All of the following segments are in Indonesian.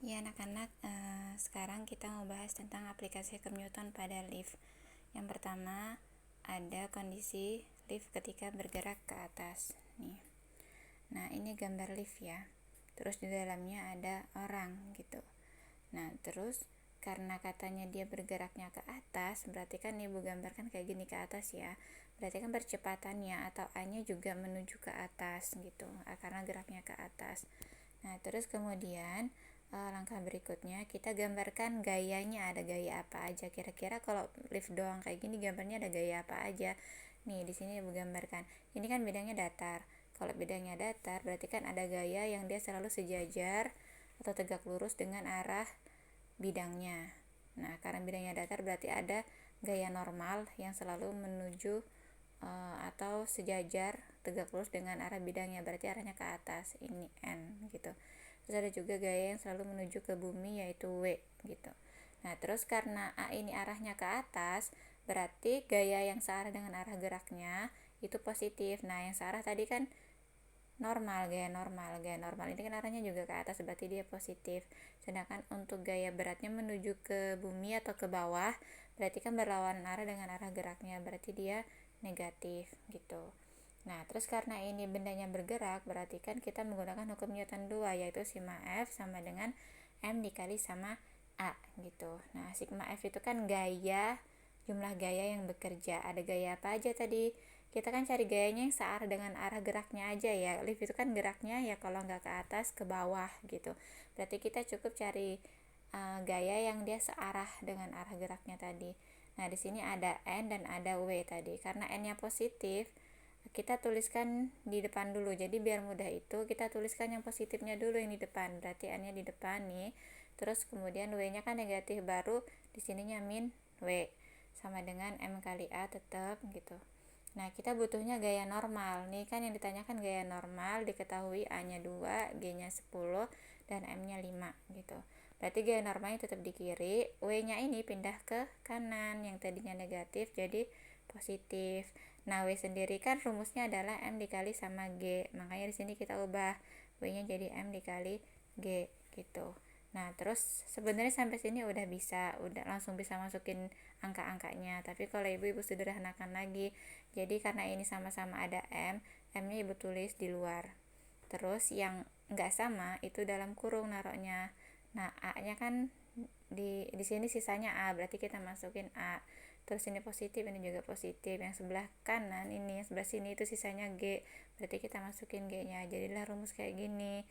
Ya anak-anak, sekarang kita mau bahas tentang aplikasi Hukum Newton pada lift. Yang pertama, ada kondisi lift ketika bergerak ke atas. Nih. Nah, ini gambar lift ya. Terus di dalamnya ada orang gitu. Nah, terus karena katanya dia bergeraknya ke atas, berarti kan ibu gambarkan kayak gini ke atas ya. Berarti kan percepatannya atau A-nya juga menuju ke atas gitu, karena geraknya ke atas. Nah, terus kemudian langkah berikutnya kita gambarkan gayanya, ada gaya apa aja. Kira-kira kalau lift doang kayak gini gambarnya ada gaya apa aja. Nih, di sini ibu gambarkan. Ini kan bidangnya datar. Kalau bidangnya datar berarti kan ada gaya yang dia selalu sejajar atau tegak lurus dengan arah bidangnya. Nah, karena bidangnya datar berarti ada gaya normal yang selalu menuju atau sejajar tegak lurus dengan arah bidangnya, berarti arahnya ke atas, ini N gitu. Terus ada juga gaya yang selalu menuju ke bumi, yaitu W gitu. Nah, terus karena A ini arahnya ke atas, berarti gaya yang searah dengan arah geraknya itu positif. Nah, yang searah tadi kan gaya normal ini kan arahnya juga ke atas, berarti dia positif. Sedangkan untuk gaya beratnya menuju ke bumi atau ke bawah, berarti kan berlawanan arah dengan arah geraknya, berarti dia negatif gitu. Nah, terus karena ini bendanya bergerak, berarti kan kita menggunakan hukum Newton 2, yaitu sigma F sama dengan M dikali sama A gitu. Nah, sigma F itu kan jumlah gaya yang bekerja. Ada gaya apa aja tadi? Kita kan cari gayanya yang searah dengan arah geraknya aja ya. Lift itu kan geraknya ya kalau nggak ke atas, ke bawah gitu. Berarti kita cukup cari gaya yang dia searah dengan arah geraknya tadi. Nah, di sini ada N dan ada W tadi. Karena N-nya positif, kita tuliskan di depan dulu. Jadi biar mudah itu kita tuliskan yang positifnya dulu yang di depan. Berarti N-nya di depan nih. Terus kemudian W-nya kan negatif, baru di sininya min W sama dengan M kali A tetap gitu. Nah, kita butuhnya gaya normal. Nih kan yang ditanyakan gaya normal, diketahui A-nya 2, G-nya 10 dan M-nya 5 gitu. Berarti gaya normalnya tetap di kiri, W-nya ini pindah ke kanan, yang tadinya negatif jadi positif. Nah, W sendiri kan rumusnya adalah M dikali sama G. Makanya di sini kita ubah W-nya jadi M dikali G gitu. Nah, terus sebenarnya sampai sini udah langsung bisa masukin angka-angkanya. Tapi kalau ibu sederhanakan lagi. Jadi karena ini sama-sama ada M-nya ibu tulis di luar. Terus yang enggak sama itu dalam kurung naruhnya. Nah, A-nya kan di sini sisanya A, berarti kita masukin A. Terus ini positif, ini juga positif. Yang sebelah kanan ini, yang sebelah sini itu sisanya G, berarti kita masukin G-nya. Jadilah rumus kayak gini.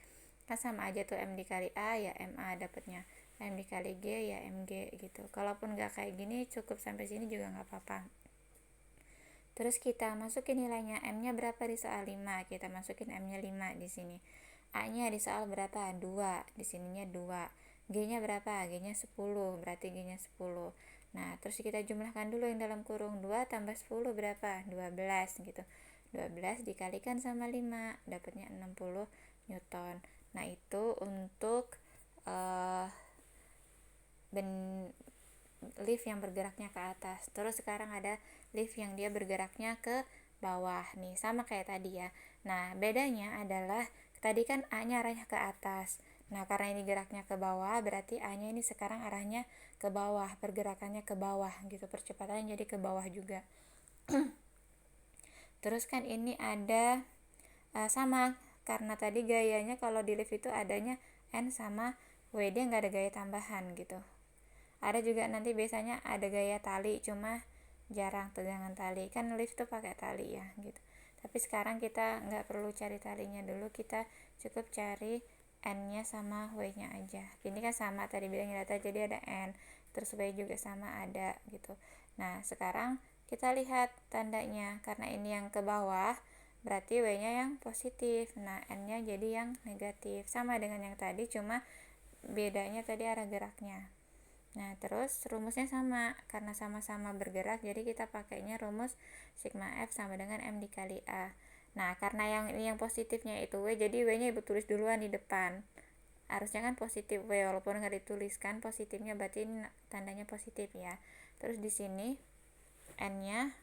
Kan sama aja tuh M dikali A ya MA dapatnya. M dikali G ya MG gitu. Kalaupun nggak kayak gini cukup sampai sini juga nggak apa-apa. Terus kita masukin nilainya, M-nya berapa di soal 5? Kita masukin M-nya 5 di sini. A-nya di soal berapa? 2. Di sininya 2. G-nya berapa? G-nya 10. Berarti G-nya 10. Nah, terus kita jumlahkan dulu yang dalam kurung. 2 tambah 10 berapa? 12 gitu. 12 dikalikan sama 5, dapatnya 60 Newton. Nah, itu untuk lift yang bergeraknya ke atas. Terus sekarang ada lift yang dia bergeraknya ke bawah nih, sama kayak tadi ya. Nah, bedanya adalah tadi kan A-nya arahnya ke atas. Nah, karena ini geraknya ke bawah, berarti A-nya ini sekarang arahnya ke bawah, pergerakannya ke bawah gitu, percepatannya jadi ke bawah juga. Terus kan ini ada sama, karena tadi gayanya kalau di lift itu adanya N sama W, dia nggak ada gaya tambahan gitu. Ada juga nanti biasanya ada gaya tali, cuma jarang tegangan tali, kan lift tuh pakai tali ya gitu. Tapi sekarang kita nggak perlu cari talinya dulu, kita cukup cari N nya sama W nya aja. Ini kan sama tadi bilangnya data, jadi ada N, terus W juga sama ada gitu. Nah, sekarang kita lihat tandanya, karena ini yang ke bawah berarti W nya yang positif. Nah, N nya jadi yang negatif, sama dengan yang tadi, cuma bedanya tadi arah geraknya. Nah, terus rumusnya sama, karena sama-sama bergerak, jadi kita pakainya rumus sigma F sama dengan M dikali A. Nah, karena yang positifnya itu W, jadi W-nya ibu tulis duluan di depan. Harusnya kan positif W, walaupun nggak dituliskan positifnya, berarti ini tandanya positif ya. Terus di sini N-nya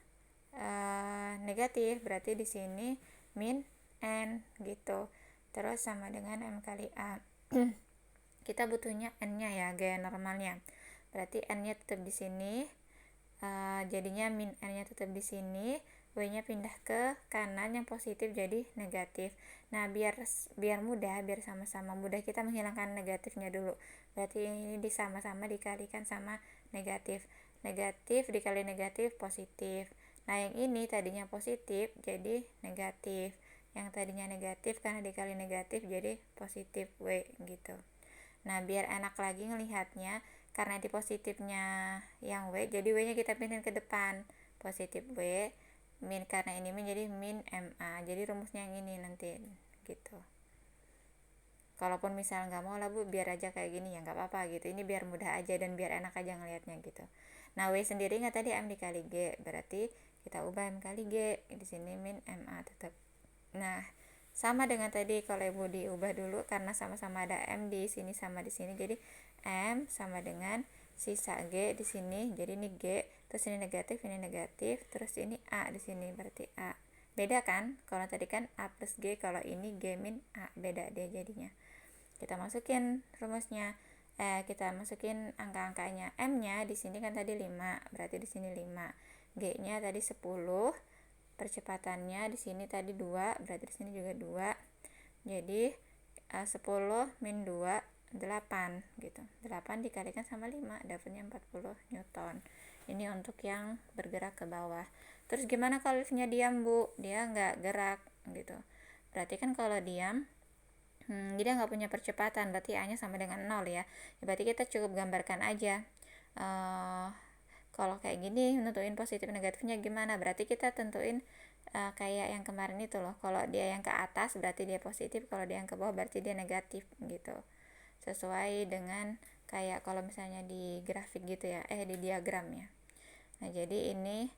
negatif, berarti di sini min N gitu. Terus sama dengan M kali A. kita butuhnya n-nya ya, gaya normalnya. Berarti n-nya tetap di sini, jadinya min n-nya tetap di sini, w-nya pindah ke kanan yang positif jadi negatif. Nah, biar mudah, biar sama-sama mudah, kita menghilangkan negatifnya dulu. Berarti ini sama-sama dikalikan sama negatif. Negatif dikali negatif positif. Nah, yang ini tadinya positif jadi negatif. Yang tadinya negatif karena dikali negatif jadi positif w gitu. Nah, biar enak lagi ngelihatnya, karena di positifnya yang w, jadi w nya kita pindahin ke depan, positif w min, karena ini min jadi min ma, jadi rumusnya yang ini nanti gitu. Kalaupun misal nggak mau lah bu, biar aja kayak gini ya nggak apa-apa gitu, ini biar mudah aja dan biar enak aja ngelihatnya gitu. Nah, w sendiri nggak tadi m dikali g, berarti kita ubah m kali g, di sini min ma tetap. Nah, sama dengan tadi, kalau ibu diubah dulu karena sama-sama ada m di sini sama di sini, jadi m sama dengan sisa g di sini, jadi ini g, terus ini negatif, terus ini a di sini, berarti a. Beda kan? Kalau tadi kan a plus g, kalau ini g min a, beda dia jadinya. Kita masukin rumusnya, kita masukin angka-angkanya. M-nya di sini kan tadi 5, berarti di sini 5. G-nya tadi 10. Percepatannya di sini tadi 2, berarti di sini juga 2. Jadi 10 min 2 8 gitu. 8 dikalikan sama 5 dapatnya 40 Newton. Ini untuk yang bergerak ke bawah. Terus gimana kalau liftnya diam bu? Dia nggak gerak gitu. Berarti kan kalau diam dia nggak punya percepatan, berarti A nya sama dengan 0 ya. Berarti kita cukup gambarkan aja. Kalau kayak gini nentuin positif negatifnya gimana, berarti kita tentuin kayak yang kemarin itu loh, kalau dia yang ke atas berarti dia positif, kalau dia yang ke bawah berarti dia negatif gitu, sesuai dengan kayak kalau misalnya di grafik gitu ya, di diagram ya. Nah, jadi ini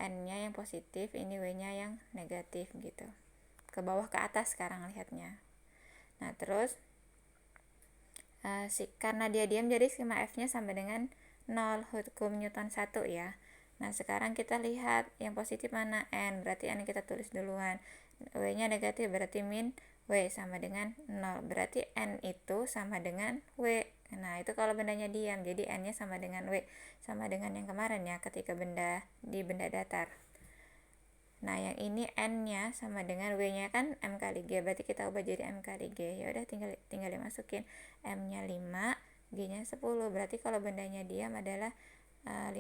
n-nya yang positif, ini w-nya yang negatif gitu, ke bawah ke atas sekarang lihatnya. Nah, terus karena dia diam jadi skema F-nya sama dengan 0, hukum Newton 1 ya. Nah, sekarang kita lihat yang positif mana, n, berarti n kita tulis duluan. W-nya negatif berarti min w sama dengan 0, berarti n itu sama dengan w. Nah, itu kalau bendanya diam, jadi n-nya sama dengan w, sama dengan yang kemarin ya, ketika benda di benda datar. Nah, yang ini n-nya sama dengan w-nya kan m kali g, berarti kita ubah jadi m kali g. Ya udah, tinggal dimasukin. M-nya 5, g-nya 10. Berarti kalau bendanya diam adalah 50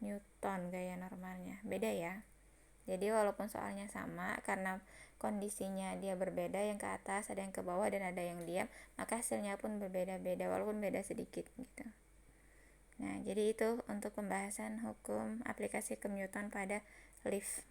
Newton gaya normalnya. Beda ya. Jadi walaupun soalnya sama, karena kondisinya dia berbeda, yang ke atas ada yang ke bawah dan ada yang diam, maka hasilnya pun berbeda-beda walaupun beda sedikit gitu. Nah, jadi itu untuk pembahasan hukum aplikasi hukum Newton pada lift.